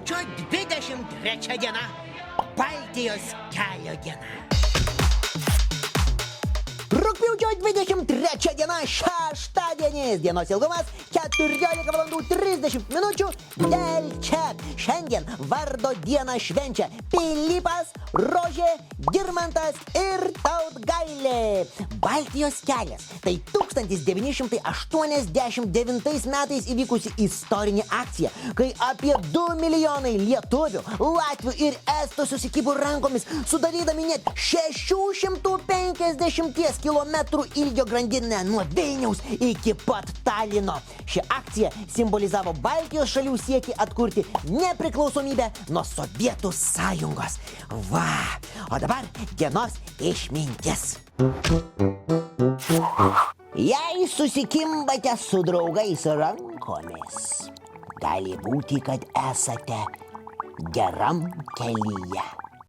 Rugpjūčio 23 diena – Baltijos kelio diena. Rugpjūčio 23 diena – šeštadienis. Dienos ilgumas 14 valandų 30 minučių. Dėl čia šiandien vardo dieną švenčia Pilypas, Rožė, Girmantas ir Tautgailė. Baltijos kelias – tai 1989 metais įvykusi istorinė akcija, kai apie 2 milijonai lietuvių, latvių ir estų susikibo rankomis, sudarydami net 650 kilometrų ilgio grandinę nuo Vilniaus iki pat Talino. Ši akcija simbolizavo Baltijos šalių siekį atkurti nepriklausomybę nuo Sovietų sąjungos. Va, o dabar dienos išmintis. Jei susikimbate su draugais rankomis, gali būti, kad esate geram kelyje.